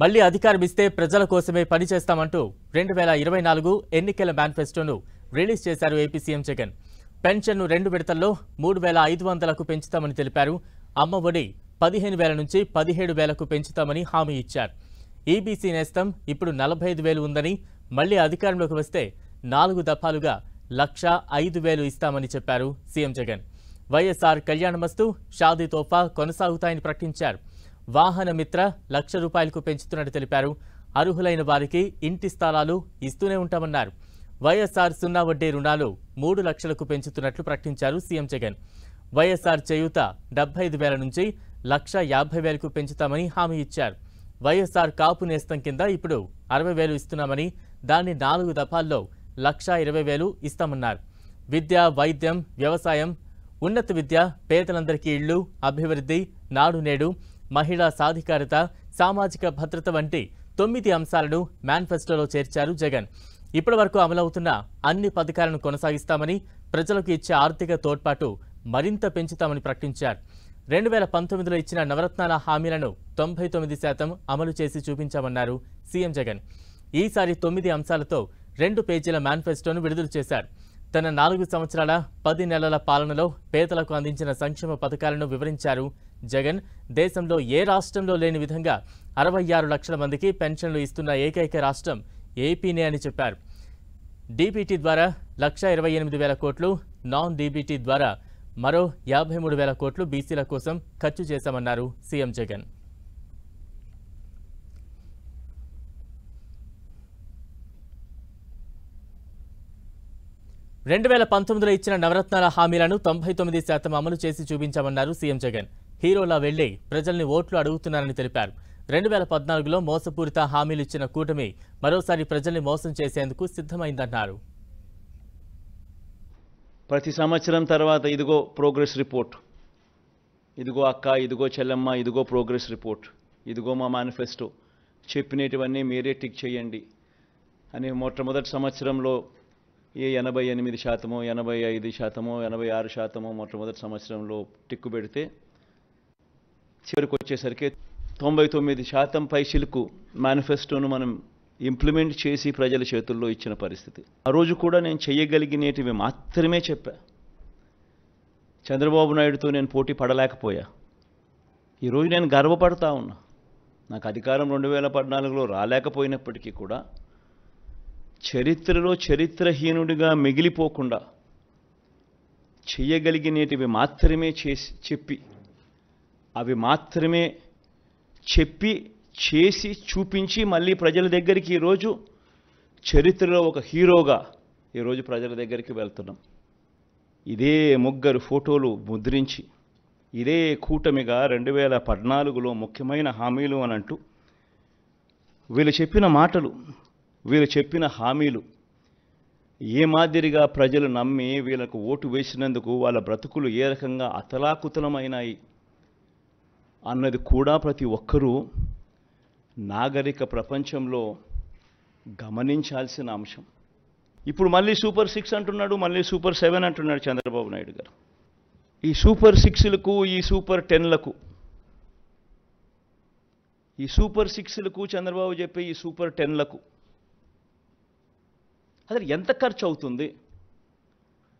మళ్లీ అధికారం ఇస్తే ప్రజల కోసమే పనిచేస్తామంటూ 2024 ఎన్నికల మేనిఫెస్టోను రిలీజ్ చేశారు ఏపీ సీఎం జగన్. పెన్షన్ను 2 విడతల్లో 3,500కు పెంచుతామని తెలిపారు. అమ్మ ఒడి 15,000 నుంచి 17,000కు పెంచుతామని హామీ ఇచ్చారు. ఈబీసీ నేస్తం ఇప్పుడు 45,000 ఉందని, మళ్లీ అధికారంలోకి వస్తే 4 దఫాలుగా 1,05,000 ఇస్తామని చెప్పారు సీఎం జగన్. వైఎస్ఆర్ కళ్యాణమస్తు, షాదీ తోఫా కొనసాగుతాయని ప్రకటించారు. వాహన మిత్ర 1,00,000 రూపాయలకు పెంచుతున్నట్టు తెలిపారు. అర్హులైన వారికి ఇంటి స్థలాలు ఇస్తూనే ఉంటామన్నారు. వైఎస్ఆర్ 0 వడ్డీ రుణాలు 3 లక్షలకు పెంచుతున్నట్లు ప్రకటించారు సీఎం జగన్. వైఎస్ఆర్ చేయూత 75,000 నుంచి 1,50,000కు పెంచుతామని హామీ ఇచ్చారు. వైఎస్ఆర్ కాపు నేస్తం కింద ఇప్పుడు 60,000 ఇస్తున్నామని, దాన్ని 4 దఫాల్లో 1,20,000 ఇస్తామన్నారు. విద్య, వైద్యం, వ్యవసాయం, ఉన్నత విద్య, పేదలందరికీ ఇళ్లు, అభివృద్ధి, నాడు నేడు, మహిళా సాధికారత, సామాజిక భద్రత వంటి 9 అంశాలను మేనిఫెస్టోలో చేర్చారు జగన్. ఇప్పటివరకు అమలవుతున్న అన్ని పథకాలను కొనసాగిస్తామని, ప్రజలకు ఇచ్చే ఆర్థిక తోడ్పాటు మరింత పెంచుతామని ప్రకటించారు. 2019లో ఇచ్చిన నవరత్నాల హామీలను 99% అమలు చేసి చూపించామన్నారు సీఎం జగన్. ఈసారి 9 అంశాలతో 2 పేజీల మేనిఫెస్టోను విడుదల చేశారు. తన 4 సంవత్సరాల 10 నెలల పాలనలో పేదలకు అందించిన సంక్షేమ పథకాలను వివరించారు జగన్. దేశంలో ఏ రాష్ట్రంలో లేని విధంగా 66 లక్షల మందికి పెన్షన్లు ఇస్తున్న ఏకైక రాష్ట్రం ఏపీనే అని చెప్పారు. డీబీటీ ద్వారా 1,28,000 కోట్లు, నాన్ డీబీటీ ద్వారా మరో 53,000 కోట్లు బీసీల కోసం ఖర్చు చేశామన్నారు సీఎం జగన్. 2019లో ఇచ్చిన నవరత్నాల హామీలను 99% అమలు చేసి చూపించామన్నారు సీఎం జగన్. హీరోలా వెళ్లి ప్రజల్ని ఓట్లు అడుగుతున్నారని తెలిపారు. 2014లో మోసపూరిత హామీలు ఇచ్చిన కూటమి మరోసారి ప్రజల్ని మోసం చేసేందుకు సిద్ధమైందన్నారు. ప్రతి సంవత్సరం తర్వాత ఇదిగో ప్రోగ్రెస్ రిపోర్ట్, ఇదిగో అక్క, ఇదిగో చెల్లమ్మ, ఇదిగో ప్రోగ్రెస్ రిపోర్ట్, ఇదిగో మా మేనిఫెస్టో, చెప్పినటువన్నీ మీరే టిక్ చేయండి అని మొట్టమొదటి సంవత్సరంలో 88%, 85%, 86% మొట్టమొదటి సంవత్సరంలో టిక్కు పెడితే చివరికి వచ్చేసరికి 99% పైచిలకు మేనిఫెస్టోను మనం ఇంప్లిమెంట్ చేసి ప్రజల చేతుల్లో ఇచ్చిన పరిస్థితి. ఆ రోజు కూడా నేను చేయగలిగినటివి మాత్రమే చెప్పా. చంద్రబాబు నాయుడుతో నేను పోటీ పడలేకపోయా. ఈరోజు నేను గర్వపడతా ఉన్నా. నాకు అధికారం 2014లో రాలేకపోయినప్పటికీ కూడా చరిత్రలో చరిత్రహీనుడిగా మిగిలిపోకుండా చేయగలిగినటివి మాత్రమే చెప్పి, అవి మాత్రమే చెప్పి చేసి చూపించి మళ్ళీ ప్రజల దగ్గరికి ఈరోజు చరిత్రలో ఒక హీరోగా ఈరోజు ప్రజల దగ్గరికి వెళ్తున్నాం. ఇదే 3 ఫోటోలు ముద్రించి, ఇదే కూటమిగా 2014లో ముఖ్యమైన హామీలు అని అంటూ వీళ్ళు చెప్పిన మాటలు, వీళ్ళు చెప్పిన హామీలు ఏ మాదిరిగా ప్రజలు నమ్మి వీళ్ళకు ఓటు వేసినందుకు వాళ్ళ బ్రతుకులు ఏ రకంగా అతలాకుతలమైనాయి అన్నది కూడా ప్రతి ఒక్కరూ నాగరిక ప్రపంచంలో గమనించాల్సిన అంశం. ఇప్పుడు మళ్ళీ సూపర్ 6 అంటున్నాడు, మళ్ళీ సూపర్ 7 అంటున్నాడు చంద్రబాబు నాయుడు గారు. ఈ సూపర్ 6లకు, ఈ సూపర్ 10లకు, ఈ సూపర్ 6లకు చంద్రబాబు చెప్పే ఈ సూపర్ 10లకు అసలు ఎంత ఖర్చు అవుతుంది?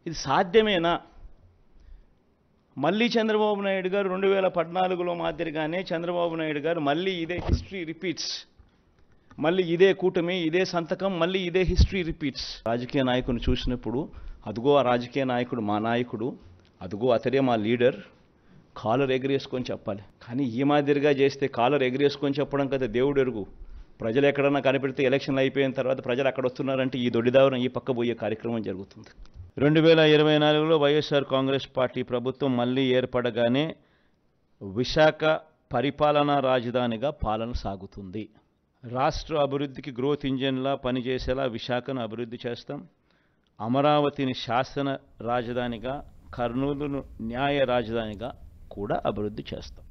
ఇది సాధ్యమేనా? మళ్ళీ చంద్రబాబు నాయుడు గారు 2014లో మాదిరిగానే చంద్రబాబు నాయుడు గారు మళ్ళీ ఇదే హిస్టరీ రిపీట్స్, మళ్ళీ ఇదే కూటమి, ఇదే సంతకం, మళ్ళీ ఇదే హిస్టరీ రిపీట్స్. రాజకీయ నాయకుని చూసినప్పుడు అదుగో ఆ రాజకీయ నాయకుడు మా నాయకుడు, అదుగో అతడే మా లీడర్, కాలర్ ఎగరేసుకొని చెప్పాలి. కానీ ఈ మాదిరిగా చేస్తే కాలర్ ఎగరేసుకొని చెప్పడం కదా దేవుడు ఎరుగు. ప్రజలు ఎక్కడన్నా కనిపెడితే ఎలక్షన్లు అయిపోయిన తర్వాత ప్రజలు అక్కడ వస్తున్నారంటే ఈ దొడ్డిదావరం ఈ పక్క పోయే కార్యక్రమం జరుగుతుంది. 2024లో వైఎస్ఆర్ కాంగ్రెస్ పార్టీ ప్రభుత్వం మళ్ళీ ఏర్పడగానే విశాఖ పరిపాలనా రాజధానిగా పాలన సాగుతుంది. రాష్ట్ర అభివృద్ధికి గ్రోత్ ఇంజిన్లా పనిచేసేలా విశాఖను అభివృద్ధి చేస్తాం. అమరావతిని శాసన రాజధానిగా, కర్నూలును న్యాయ రాజధానిగా కూడా అభివృద్ధి చేస్తాం.